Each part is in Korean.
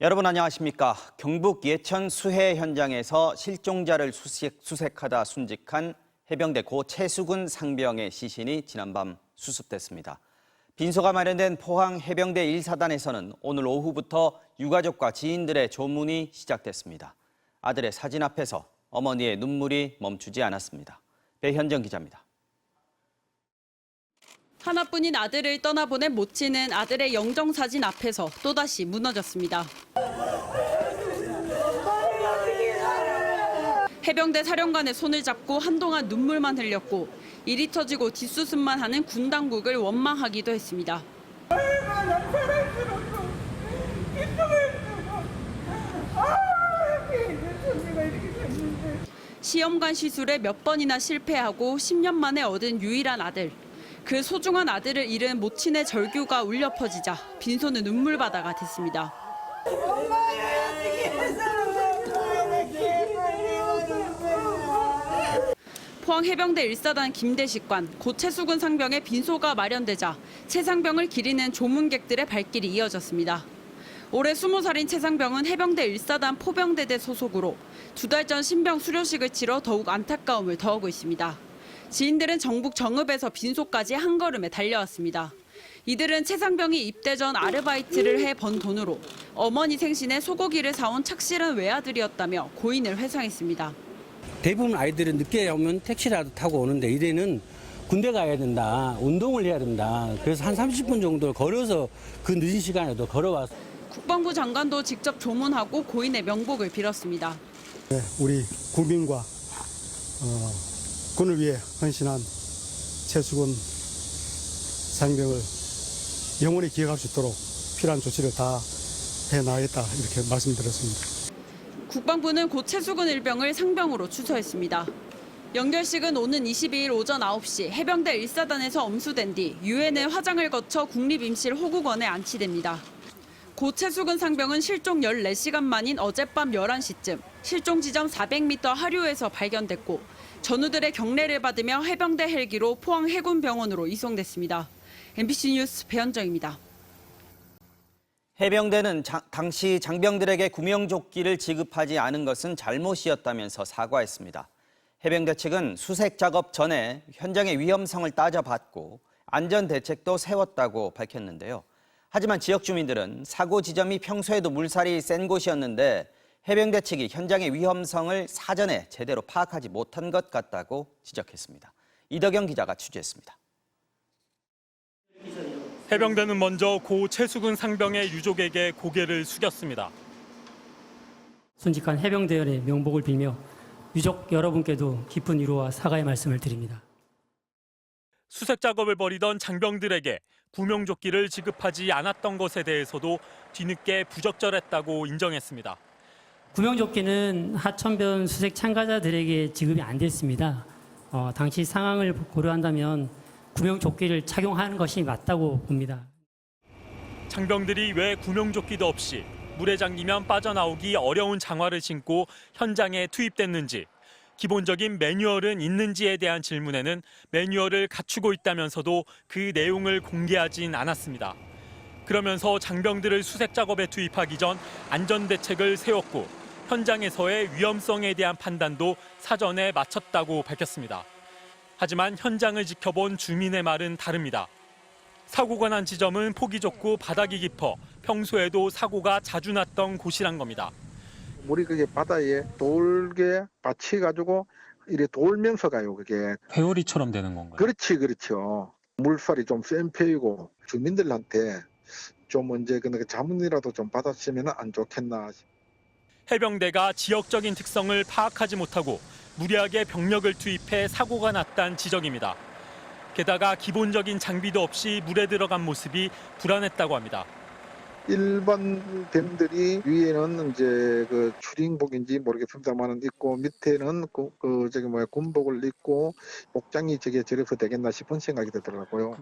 여러분 안녕하십니까. 경북 예천 수해 현장에서 실종자를 수색하다 순직한 해병대 고 최수근 상병의 시신이 지난밤 수습됐습니다. 빈소가 마련된 포항 해병대 1사단에서는 오늘 오후부터 유가족과 지인들의 조문이 시작됐습니다. 아들의 사진 앞에서 어머니의 눈물이 멈추지 않았습니다. 배현정 기자입니다. 하나뿐인 아들을 떠나보낸 모친은 아들의 영정사진 앞에서 또다시 무너졌습니다. 해병대 사령관의 손을 잡고 한동안 눈물만 흘렸고 일이 터지고 뒷수습만 하는 군 당국을 원망하기도 했습니다. 시험관 시술에 몇 번이나 실패하고 10년 만에 얻은 유일한 아들. 그 소중한 아들을 잃은 모친의 절규가 울려 퍼지자 빈소는 눈물바다가 됐습니다. 포항 해병대 1사단 김대식관, 고 최수근 상병의 빈소가 마련되자 최 상병을 기리는 조문객들의 발길이 이어졌습니다. 올해 20살인 최 상병은 해병대 1사단 포병대대 소속으로 2달 전 신병 수료식을 치러 더욱 안타까움을 더하고 있습니다. 지인들은 전북 정읍에서 빈소까지 한 걸음에 달려왔습니다. 이들은 최 상병이 입대 전 아르바이트를 해 번 돈으로 어머니 생신에 소고기를 사온 착실한 외아들이었다며 고인을 회상했습니다. 대부분 아이들은 늦게 오면 택시라도 타고 오는데 이제는 군대 가야 된다, 운동을 해야 된다. 그래서 한 30분 정도 걸어서 그 늦은 시간에도 걸어와서. 국방부 장관도 직접 조문하고 고인의 명복을 빌었습니다. 네, 우리 국민과 군을 위해 헌신한 최수근 상병을 영원히 기억할 수 있도록 필요한 조치를 다 해나가겠다 이렇게 말씀드렸습니다. 국방부는 고 최수근 일병을 상병으로 추서했습니다. 연결식은 오는 22일 오전 9시 해병대 1사단에서 엄수된 뒤 유엔의 화장을 거쳐 국립임실 호국원에 안치됩니다. 고 최수근 상병은 실종 14시간 만인 어젯밤 11시쯤 실종 지점 400m 하류에서 발견됐고 전우들의 경례를 받으며 해병대 헬기로 포항 해군병원으로 이송됐습니다. MBC 뉴스 배현정입니다. 해병대는 당시 장병들에게 구명조끼를 지급하지 않은 것은 잘못이었다면서 사과했습니다. 해병대 측은 수색 작업 전에 현장의 위험성을 따져봤고 안전 대책도 세웠다고 밝혔는데요. 하지만 지역 주민들은 사고 지점이 평소에도 물살이 센 곳이었는데 해병대 측이 현장의 위험성을 사전에 제대로 파악하지 못한 것 같다고 지적했습니다. 이덕영 기자가 취재했습니다. 해병대는 먼저 고 최수근 상병의 유족에게 고개를 숙였습니다. 순직한 해병대원의 명복을 빌며 유족 여러분께도 깊은 위로와 사과의 말씀을 드립니다. 수색 작업을 벌이던 장병들에게 구명조끼를 지급하지 않았던 것에 대해서도 뒤늦게 부적절했다고 인정했습니다. 구명조끼는 하천변 수색 참가자들에게 지급이 안 됐습니다. 당시 상황을 고려한다면 구명조끼를 착용하는 것이 맞다고 봅니다. 장병들이 왜 구명조끼도 없이 물에 잠기면 빠져나오기 어려운 장화를 신고 현장에 투입됐는지, 기본적인 매뉴얼은 있는지에 대한 질문에는 매뉴얼을 갖추고 있다면서도 그 내용을 공개하진 않았습니다. 그러면서 장병들을 수색 작업에 투입하기 전 안전대책을 세웠고 현장에서의 위험성에 대한 판단도 사전에 마쳤다고 밝혔습니다. 하지만 현장을 지켜본 주민의 말은 다릅니다. 사고가 난 지점은 폭이 좁고 바닥이 깊어 평소에도 사고가 자주 났던 곳이란 겁니다. 물이 그게 바다에 돌게 받쳐가지고 이래 돌면서 가요, 그게. 회오리처럼 되는 건가요? 그렇죠. 물살이 좀 센 편이고 주민들한테 좀 언제 그 자문이라도 좀 받았으면 안 좋겠나. 해병대가 지역적인 특성을 파악하지 못하고 무리하게 병력을 투입해 사고가 났다는 지적입니다. 게다가 기본적인 장비도 없이 물에 들어간 모습이 불안했다고 합니다. 일반 뱀들이 위에는 이제 그 추링복인지 모르겠습니다만 있고 밑에는 군복을 입고 복장이 저래서 되겠나 싶은 생각이 들더라고요.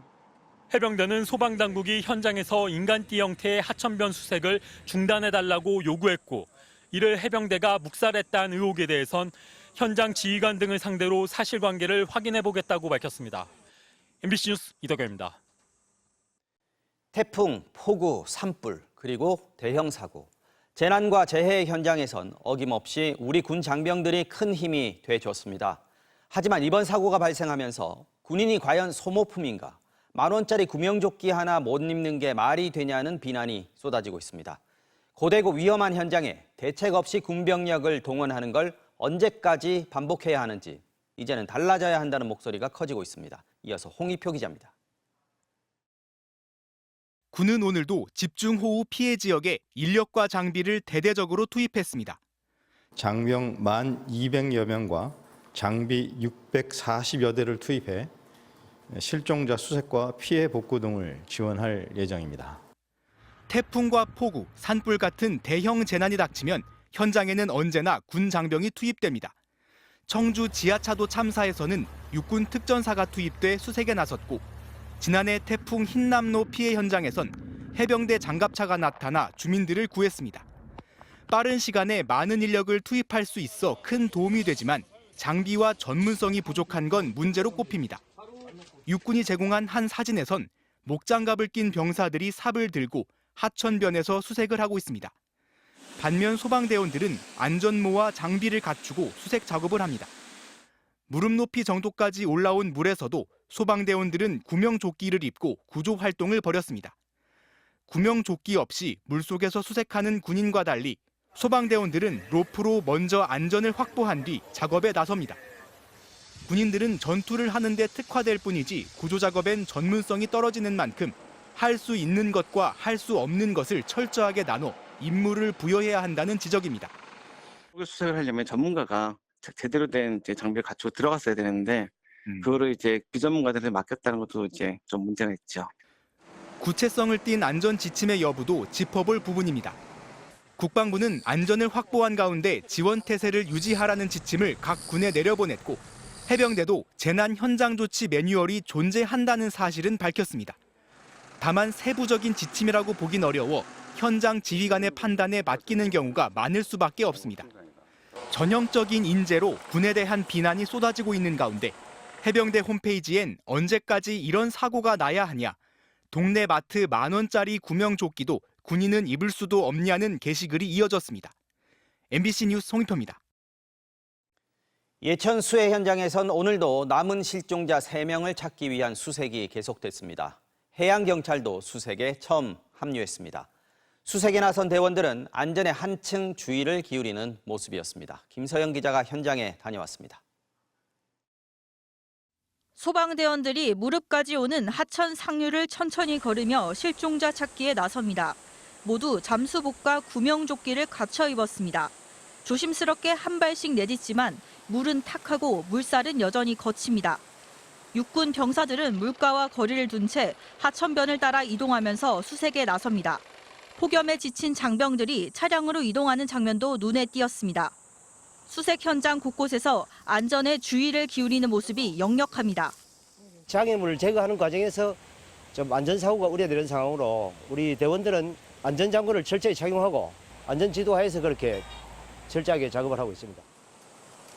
해병대는 소방당국이 현장에서 인간띠 형태의 하천변 수색을 중단해달라고 요구했고 이를 해병대가 묵살했다는 의혹에 대해선 현장 지휘관 등을 상대로 사실관계를 확인해보겠다고 밝혔습니다. MBC 뉴스 이덕영입니다. 태풍, 폭우, 산불, 그리고 대형 사고. 재난과 재해 현장에선 어김없이 우리 군 장병들이 큰 힘이 돼줬습니다. 하지만 이번 사고가 발생하면서 군인이 과연 소모품인가? 10,000원짜리 구명조끼 하나 못 입는 게 말이 되냐는 비난이 쏟아지고 있습니다. 고되고 위험한 현장에 대책 없이 군병력을 동원하는 걸 언제까지 반복해야 하는지 이제는 달라져야 한다는 목소리가 커지고 있습니다. 이어서 홍익표 기자입니다. 군은 오늘도 집중호우 피해 지역에 인력과 장비를 대대적으로 투입했습니다. 장병 1,200여 명과 장비 640여 대를 투입해 실종자 수색과 피해 복구 등을 지원할 예정입니다. 태풍과 폭우, 산불 같은 대형 재난이 닥치면 현장에는 언제나 군 장병이 투입됩니다. 청주 지하차도 참사에서는 육군 특전사가 투입돼 수색에 나섰고 지난해 태풍 흰남노 피해 현장에선 해병대 장갑차가 나타나 주민들을 구했습니다. 빠른 시간에 많은 인력을 투입할 수 있어 큰 도움이 되지만 장비와 전문성이 부족한 건 문제로 꼽힙니다. 육군이 제공한 한 사진에선 목장갑을 낀 병사들이 삽을 들고 하천변에서 수색을 하고 있습니다. 반면 소방대원들은 안전모와 장비를 갖추고 수색 작업을 합니다. 무릎 높이 정도까지 올라온 물에서도 소방대원들은 구명조끼를 입고 구조 활동을 벌였습니다. 구명조끼 없이 물속에서 수색하는 군인과 달리 소방대원들은 로프로 먼저 안전을 확보한 뒤 작업에 나섭니다. 군인들은 전투를 하는 데 특화될 뿐이지 구조 작업엔 전문성이 떨어지는 만큼 할 수 있는 것과 할 수 없는 것을 철저하게 나눠 임무를 부여해야 한다는 지적입니다. 수색을 하려면 전문가가 제대로 된 장비를 갖추고 들어갔어야 되는데 그거를 이제 비전문가들한테 맡겼다는 것도 이제 좀 문제가 있죠. 구체성을 띈 안전 지침의 여부도 짚어볼 부분입니다. 국방부는 안전을 확보한 가운데 지원 태세를 유지하라는 지침을 각 군에 내려보냈고 해병대도 재난 현장 조치 매뉴얼이 존재한다는 사실은 밝혔습니다. 다만 세부적인 지침이라고 보긴 어려워 현장 지휘관의 판단에 맡기는 경우가 많을 수밖에 없습니다. 전형적인 인재로 군에 대한 비난이 쏟아지고 있는 가운데 해병대 홈페이지엔 언제까지 이런 사고가 나야 하냐, 동네 마트 10,000원짜리 구명조끼도 군인은 입을 수도 없냐는 게시글이 이어졌습니다. MBC 뉴스 송익표입니다. 예천 수해 현장에선 오늘도 남은 실종자 3명을 찾기 위한 수색이 계속됐습니다. 해양경찰도 수색에 처음 합류했습니다. 수색에 나선 대원들은 안전에 한층 주의를 기울이는 모습이었습니다. 김서영 기자가 현장에 다녀왔습니다. 소방대원들이 무릎까지 오는 하천 상류를 천천히 걸으며 실종자 찾기에 나섭니다. 모두 잠수복과 구명조끼를 갖춰 입었습니다. 조심스럽게 한 발씩 내딛지만 물은 탁하고 물살은 여전히 거칩니다. 육군 병사들은 물가와 거리를 둔 채 하천변을 따라 이동하면서 수색에 나섭니다. 폭염에 지친 장병들이 차량으로 이동하는 장면도 눈에 띄었습니다. 수색 현장 곳곳에서 안전에 주의를 기울이는 모습이 역력합니다. 장애물을 제거하는 과정에서 좀 안전사고가 우려되는 상황으로 우리 대원들은 안전장구를 철저히 착용하고 안전지도하에서 그렇게 철저하게 작업을 하고 있습니다.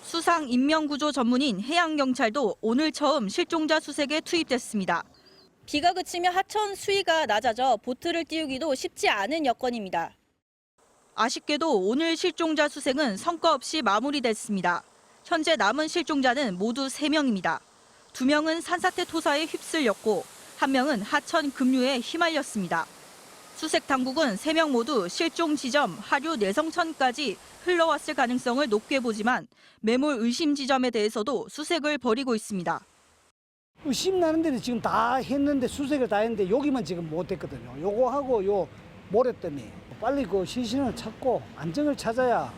수상 인명구조 전문인 해양경찰도 오늘 처음 실종자 수색에 투입됐습니다. 비가 그치며 하천 수위가 낮아져 보트를 띄우기도 쉽지 않은 여건입니다. 아쉽게도 오늘 실종자 수색은 성과 없이 마무리됐습니다. 현재 남은 실종자는 모두 3명입니다. 2명은 산사태 토사에 휩쓸렸고 1명은 하천 급류에 휘말렸습니다. 수색 당국은 3명 모두 실종 지점 하류 내성천까지 흘러왔을 가능성을 높게 보지만 매몰 의심 지점에 대해서도 수색을 벌이고 있습니다. 의심 나는 데는 지금 다 했는데 수색을 다 했는데 여기만 지금 못했거든요. 요거하고 요 모래 때문에 빨리 그 시신을 찾고 안정을 찾아야.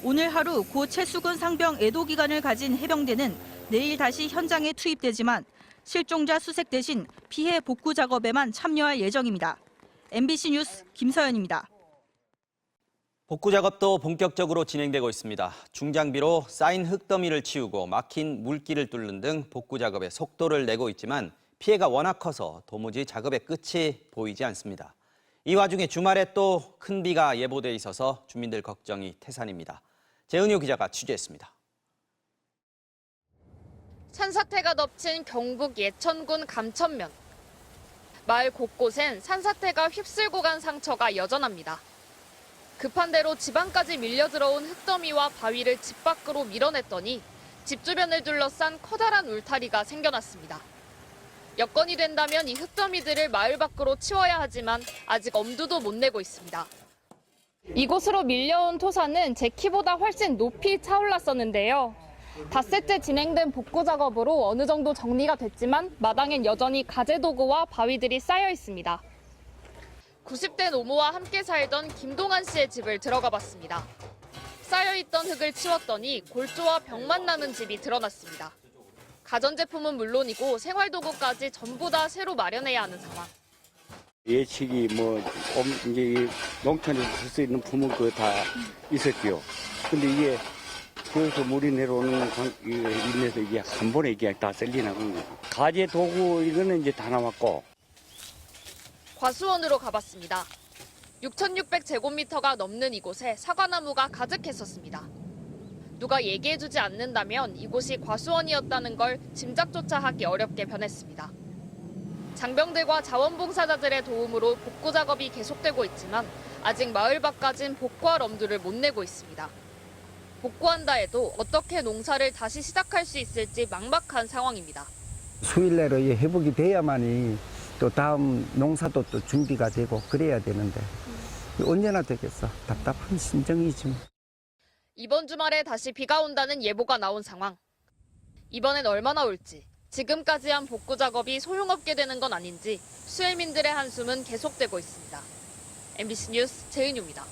오늘 하루 고 최수근 상병 애도 기간을 가진 해병대는 내일 다시 현장에 투입되지만 실종자 수색 대신 피해 복구 작업에만 참여할 예정입니다. MBC 뉴스 김서연입니다. 복구 작업도 본격적으로 진행되고 있습니다. 중장비로 쌓인 흙더미를 치우고 막힌 물길을 뚫는 등 복구 작업에 속도를 내고 있지만 피해가 워낙 커서 도무지 작업의 끝이 보이지 않습니다. 이 와중에 주말에 또 큰 비가 예보돼 있어서 주민들 걱정이 태산입니다. 재은유 기자가 취재했습니다. 산사태가 덮친 경북 예천군 감천면. 마을 곳곳엔 산사태가 휩쓸고 간 상처가 여전합니다. 급한 대로 지방까지 밀려 들어온 흙더미와 바위를 집 밖으로 밀어냈더니 집 주변을 둘러싼 커다란 울타리가 생겨났습니다. 여건이 된다면 이 흙더미들을 마을 밖으로 치워야 하지만 아직 엄두도 못 내고 있습니다. 이곳으로 밀려온 토사는 제 키보다 훨씬 높이 차올랐었는데요. 닷새째 진행된 복구 작업으로 어느 정도 정리가 됐지만 마당엔 여전히 가재 도구와 바위들이 쌓여 있습니다. 90대 노모와 함께 살던 김동환 씨의 집을 들어가 봤습니다. 쌓여있던 흙을 치웠더니 골조와 벽만 남은 집이 드러났습니다. 가전제품은 물론이고 생활도구까지 전부 다 새로 마련해야 하는 상황. 예측이 이제 농촌에서 쓸 수 있는 품은 그거 다 있었고요. 근데 이게 그래서 물이 내려오는 인해서 이게 한 번에 이게 다 셀리나간 거예요. 가재 도구 이거는 이제 다 남았고. 과수원으로 가봤습니다. 6,600제곱미터가 넘는 이곳에 사과나무가 가득했었습니다. 누가 얘기해주지 않는다면 이곳이 과수원이었다는 걸 짐작조차 하기 어렵게 변했습니다. 장병들과 자원봉사자들의 도움으로 복구 작업이 계속되고 있지만 아직 마을 밖까진 복구할 엄두를 못 내고 있습니다. 복구한다 해도 어떻게 농사를 다시 시작할 수 있을지 막막한 상황입니다. 수일 내로 회복이 돼야만이 또 다음 농사도 또 준비가 되고 그래야 되는데 언제나 되겠어. 답답한 심정이지. 이번 주말에 다시 비가 온다는 예보가 나온 상황. 이번엔 얼마나 올지, 지금까지 한 복구 작업이 소용없게 되는 건 아닌지 수해민들의 한숨은 계속되고 있습니다. MBC 뉴스 최은유입니다.